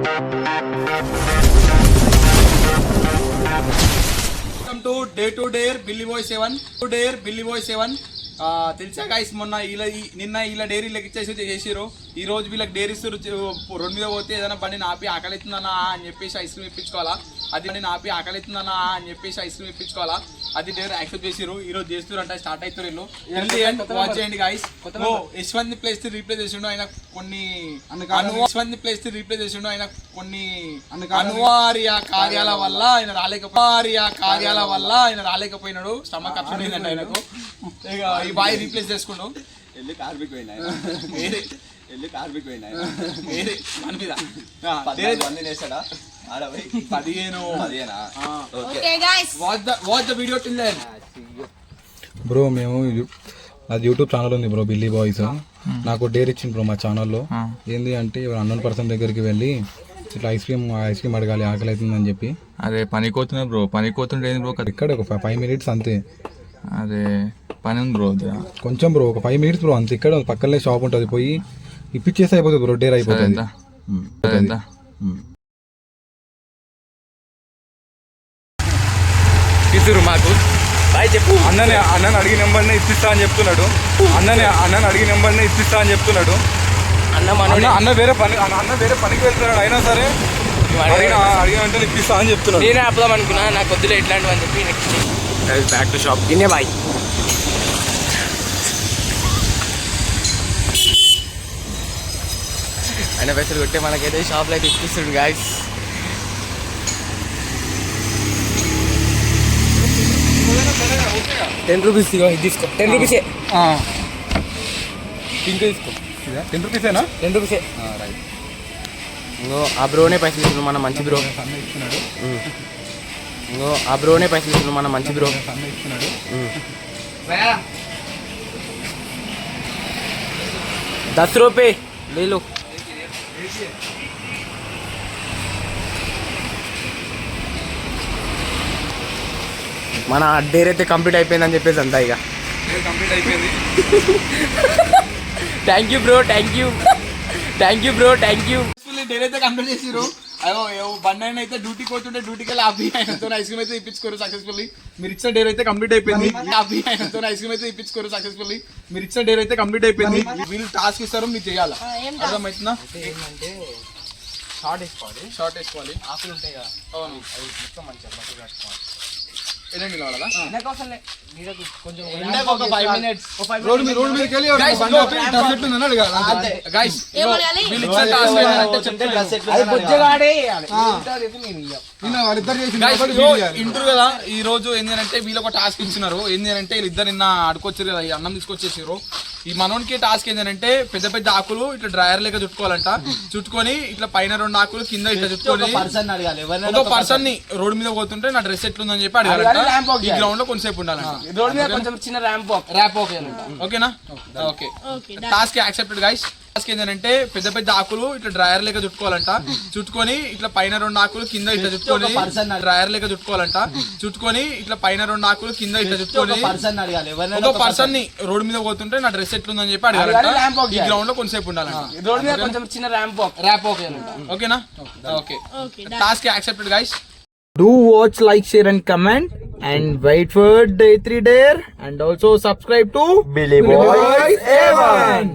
Welcome to day to dare billy boy 7 తెలుసా guys మొన్న నిన్న ఇలా డైరీ చేసిరు. ఈ రోజు వీళ్ళకి డైరీస్ రోడ్ మీద పోతే ఏదైనా బండి నాపి ఆకలిస్తుందన్నా అని చెప్పేసి ఐస్ క్రీమ్ ఇప్పించుకోవాలా. అది బండి నాపి ఆకలిస్తుందన్నా అని చెప్పేసి ఐస్ క్రీమ్ ఇప్పించుకోవాలా. అది డైరీ యాక్సెప్ట్ చేసిరు. ఈ రోజు చేస్తారు అంటే స్టార్ట్ అవుతారు వీళ్ళు. వాచ్ చేయండి గైస్. యశ్వంత్ ని ప్లేస్ రీప్లేస్ చేసిండు ఆయన కొన్ని అనివార్య కార్యాల వల్ల ఆయన రాలేకపోయినాడు. స్టమక్ అప్సెట్ అయిందండి ఆయనకు. ఈ బాయ్ రీప్లేస్ చేసుకుంటాం. బ్రో మేము అది యూట్యూబ్ ఛానల్ ఉంది బ్రో, బిల్లీ బాయ్స్. నాకు డేర్ ఇచ్చింది బ్రో మా ఛానల్లో. ఏంది అంటే అన్నోన్ పర్సన్ దగ్గరికి వెళ్ళి ఇట్లా ఐస్ క్రీమ్ అడగాలి, ఆకలి అవుతుందని చెప్పి. అదే పని కోతున్నా బ్రో, పని కోతుండే బ్రో. ఇక్కడ ఒక 5 minutes అంతే. అదే పని ఉంది బ్రో, కొంచెం బ్రో, ఒక 5 minutes బ్రో అంతే. ఇక్కడ పక్కనే షాప్ ఉంటుంది, పోయి ఇప్పించేసి అయిపోతుంది బ్రో, డేర్ అయిపోతుంది. తీసురు మాకు బాయ్ చెప్పు. అన్నని అడిగిన నెంబర్నే ఇప్పిస్తా అని చెప్తున్నాడు. అన్నని అడిగిన నెంబర్నే ఇప్పిస్తా అని చెప్తున్నాడు. అన్న వేరే పనికి వెళ్తున్నాడు. అయినా సరే అడిగిన వెంటనే ఇప్పిస్తా అని చెప్తున్నాడు. నేనే ఆపుదాం అనుకున్నా, నాకు వద్దులే ఎట్లాంటివి అని చెప్పి నెక్స్ట్ బ్యాక్ టు షాప్. తినే బాయ్. ఆయన పైసలు కొట్టే మనకైతే షాప్లో అయితే ఇప్పిస్తుంది గాయస్. ₹10 ఇది తీసుకో. 10 రూపీసే. ఇంకా తీసుకో. 10 రూపీసేనా? 10 రూపీసే. ఇంకో ఆ బ్రోనే పైసలు ఇస్తున్నాడు మన మంచి బ్రో. ఇంకో ఆ బ్రోనే పైసలు ఇస్తున్నాడు మన మంచి బ్రో. ₹10 ले लो. మన డేర్ అయితే కంప్లీట్ అయిపోయిందని చెప్పేసి అంతా ఇక కంప్లీట్ అయిపోయింది. Thank you bro. డైరీ అయితే కంప్లీట్ చేసిరు. అయ్యో బండి అయితే డ్యూటీకి పోతుంటే డ్యూటీకి వెళ్ళి ఆపి ఆయనతో ఐస్ క్రీమ్ అయితే ఇప్పించుకోరు సక్సెస్ఫుల్లీ. మీరు ఇచ్చిన డేర్ అయితే కంప్లీట్ అయిపోయింది. వీళ్ళు టాస్క్ ఇస్తారు, మీరు చేయాలా. అర్థమవుతుందా? షార్ట్ వేసుకోవాలి. ఆకులు ఉంటాయి కదా, అవును. అవి మొత్తం మంచిగా బట్టలు కట్టుకోవాలి. ఎన్ని కావాలా? కొంచెం ఒక 5 minutes. రోడ్ మీదకి వెళ్ళి Guys, బండి ఆపి డ్రెస్ ఎట్లుందని అడగాలి. గైస్ వీళ్ళు ఇచ్చిన టాస్క్ ఏంటంటే ఇంటర్ కదా. ఈ రోజు ఏంటంటే వీళ్ళు ఒక టాస్క్ ఇచ్చినారు. ఏంటంటే వీళ్ళిద్దరు నిన్న ఆడుకొచ్చారు కదా, ఈ అన్నం తీసుకొచ్చేసారు. ఈ మనోనికి టాస్క్ ఏంటంటే పెద్ద పెద్ద ఆకులు ఇట్లా డ్రైయర్ లెక్క చుట్టుకోవాలంట. చుట్టుకొని ఇట్లా పైన 2 ఆకులు కింద ఇట్లా చుట్టుకొని ఒక పర్సన్ ని రోడ్ మీద పోతుంటే నా డ్రెస్ ఎట్లుందని చెప్పి అడగాలంట. ఈ గ్రౌండ్ లో కొంచెంసేపు ఉండాలంట. కొంచెం చిన్న ర్యాంప్ ఓకేనా? Okay. Task accepted guys. Task ఏంటంటే పెద్ద పెద్ద ఆకులు ఇట్లా డ్రైయర్ లెక్క చుట్టుకోవాలంట. చుట్టుకొని ఇట్లా పైన 2 ఆకులు కింద ఇట్లా చుట్టుకొని డ్రైయర్ లెక్క చుట్టుకోవాలంట. చుట్టుకొని ఇట్లా పైన 2 ఆకులు కింద ఇట్లా చుట్టుకొని ఒక పర్సన్ ని రోడ్ మీద పోతుంటే నా డ్రెస్ ఎట్లుందని చెప్పి అడగాలంట. ఈ గ్రౌండ్ లో కొంచెంసేపు ఉండాలంట. కొంచెం చిన్న ర్యాంప్ ఓకేనా? Okay. Task accepted guys. Do watch, like, share and comment and wait for day 3 dare and also subscribe to Billy Boys 7.